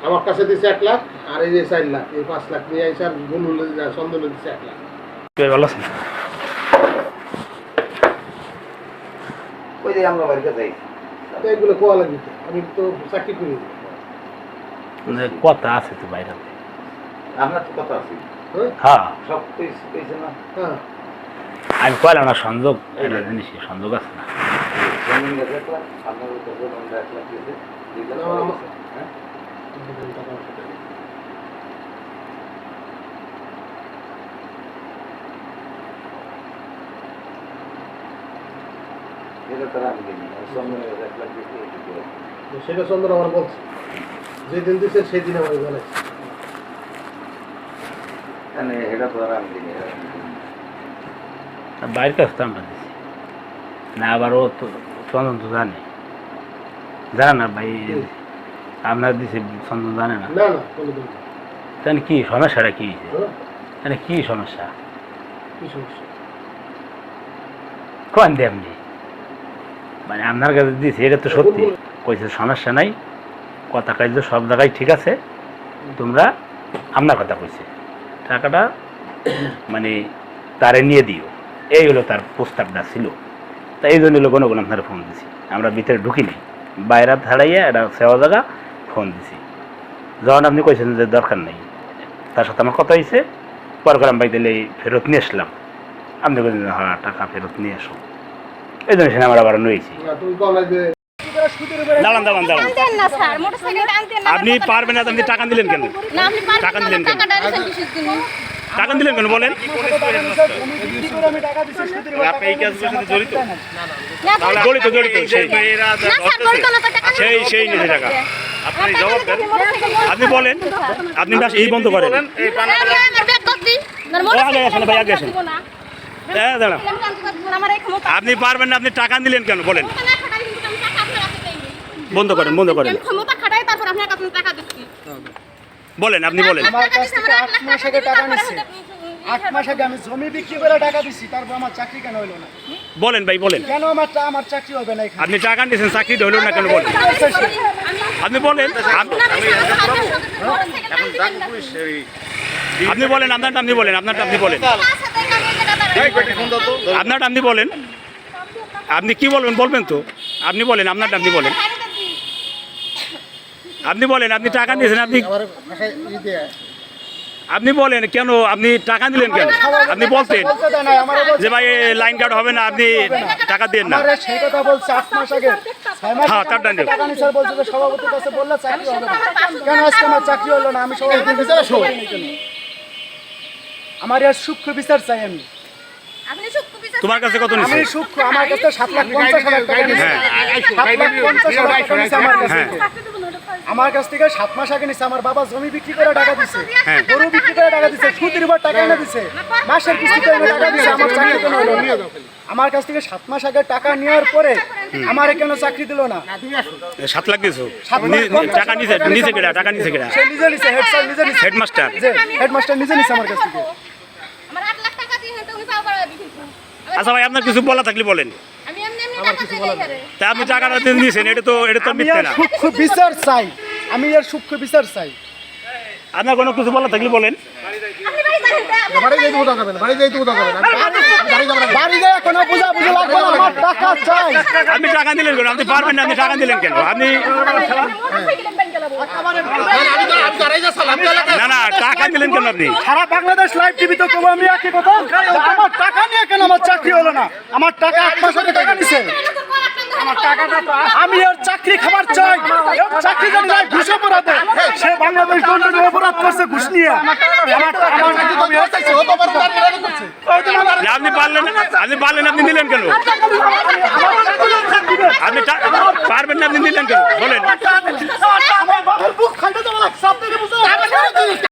আমার কাছে দিছে 1 লাখ আর এই যে 4 লাখ, এই 5 লাখ নিয়ে আইসা বলুন সন্দেহ দিছে 1 লাখ। ভালো আছেন? ওই যে আমরা বাড়িতে যাই এগুলো কোয়া লাগবে, আমি তো চাকরি করি। কথা আছে তো বাইরে। আপনার তো কথা আছে, হ্যাঁ সব পেয়েছে না। হ্যাঁ আমি কইলাম না সংযোগ, এটা জিনিস সংযোগ আছে না। জমিন গেছে 1 লাখ, আপনার কাছে আমরা 1 লাখ দিয়েছে, 2 লাখ হ্যাঁ। এটা তারা আমি দিই জমিন গেছে 1 লাখ দিয়েছে। সেটা চন্দ্র আমার বলছে, যেদিন দিচ্ছে সেই দিন আমার বলেছে। মানে এটা তো আর আমি দিই বাইরের কাছে তো আমরা দিচ্ছি না, আবার ও তো চন্দন তো জানে না ভাই, আপনার দিছে চন্দন জানে না। না না কোনোদিন না। তাহলে কি সমস্যাটা কি হয়েছে? হ্যাঁ, তাহলে কি সমস্যা কি সমস্যা? কোন দেমনি মানে আপনার কাছে দিয়েছে, এটা তো সত্যি কইছে সমস্যা নাই, কথা কাজ সব জায়গায় ঠিক আছে, তোমরা আপনার কথা কইছে টাকাটা মানে তারে নিয়ে দিও, এই হলো তার প্রস্তাবটা ছিল। তাই এই জন্য লোক আপনার ফোন দিছি, আমরা ভিতরে ঢুকিনি, বাইরে ছাড়াইয়া একটা সেবা জায়গা ফোন দিছি। যখন আপনি কইছেন যে দরকার নেই, তার সাথে আমার কথা হয়েছে, পর করে আমি দিলে ফেরত নিয়ে আসলাম। আপনি বলছেন হ্যাঁ টাকা ফেরত নিয়ে আসো, এই জন্য সেটা আমরা আবার নিয়েছি। না তুমি বলো যে দাঁড়ান দাঁড়ান দাঁড়ান, আপনি পারবেন না, আপনি টাকা দিলেন কেন? টাকা দিলেন কেন? টাকা দিলেন কেন বলেন? আপনি এই কাজের সাথে জড়িত? জড়িত জড়িত সেই নিজে টাকা আপনি জবাব দেন, আপনি বলেন, আপনি এই বন্ধ করেন। আগে আসেন ভাই, আগে আসেন। হ্যাঁ দাঁড়ান, আপনি পারবেন না, আপনি টাকা দিলেন কেন বলেন? বন্ধ করেন, বন্ধ করেন, বলেন, আপনি বলেন। আমার কাছ থেকে 8 মাস আগে টাকা নিচ্ছে, 8 মাস আগে আমি জমি বিক্রি করে টাকা দিছি, তারপর আমার চাকরি কেন হইলো না? বলেন ভাই বলেন, কেন আমার চাকরি হবে না এখানে? আপনি টাকা নিয়েছেন, চাকরি হইল না কেন বলেন? আপনি বলেন, আপনি বলেন, আপনারটা আপনি বলেন, আপনারটা আপনি বলেন, আপনারটা আপনি বলেন, আপনি কি বলবেন বলবেন তো, আপনি বলেন, আপনারটা আপনি বলেন, আপনি বলেন, আপনি টাকা নিয়েছেন, আপনি আপনি বলেন কেন আপনি টাকা দিলেন কেন? আপনি বলতেন যে ভাই লাইন কার্ড হবে না, আপনি টাকা দেন না। আমারে সেই কথা বলছে 8 মাস আগে, 6 মাস হ্যাঁ, আগে তার ডান টাকা নিচ্ছে, বলছে যে সভাপতির কাছে বললে চাকরি হবে না। কেন আজকে আমার চাকরি হলো না? আমি সভাপতির বিচারে শোন, আমার এর সূক্ষ্ম বিচার চাই আমি। তোমার কাছে কত আমি নিয়েছে? সূক্ষ্ম, আমার কাছে 7,50,000 টাকা নিচ্ছে, 7,50,000 টাকা নিচ্ছে আমার কাছ থেকে। আমার কাছ থেকে 7 মাস আগে নিচ্ছে। আমার বাবা জমি বিক্রি করে টাকা দিছে, গরু বিক্রি করে টাকা দিছে, সুদের উপর টাকা এনে দিছে, মাসের কিস্তিতে এনে টাকা দিছে। আমার চাকরি কেন হলো না? আমার কাছ থেকে 7 মাস আগে টাকা নেওয়ার পরে আমার কেন চাকরি দিল না? 7 লাখ দিয়েছো? টাকা নিছে, নিচে কেডা? টাকা নিচে কেডা? সে নিজে নিছে, হেড স্যার নিজে নিছে, হেডমাস্টার। যে হেডমাস্টার নিজে নিছে আমার কাছ থেকে। আচ্ছা ভাই, আপনার কিছু বলা থাকলে বলেন। তা আপনি টাকাটা দিয়েছেন, এটা তো আমি মিথ্যে এর না। সূক্ষ্ম বিচার চাই, আমি এর সূক্ষ্ম বিচার চাই। আপনার কোনো কিছু বলা থাকলে বলেন। বাড়ি যাইতে কোথাও যাবেন, বাড়ি যাইতে কোথাও যাবেন, বাড়ি যায় কোনো বুঝা বুঝা লাগবে না, আমার টাকা চাই। আপনি টাকা দিলেন কেন? আপনি পারবেন না, আপনি টাকা দিলেন কেন? আপনি না না, টাকা দিলেন কেন আপনি? সারা বাংলাদেশ লাইভ টিভি তো কব আমি একই কথা, আমার টাকা নিয়ে কেন আমার চাকরি হলো না? আমার টাকা 8 মাস আগে টাকা নিছে, আমি এর চাকরি খাবার চাই। এর চাকরি যদি যায় ঘুষ অপরাধে, সে বাংলাদেশ দণ্ডনীয় অপরাধ করছে ঘুষ নিয়ে। আপনি পারলেন না, আপনি পারলেন, আপনি দিলেন কেন? আপনি পারবেন না, আপনি দিলেন কেন বলেন?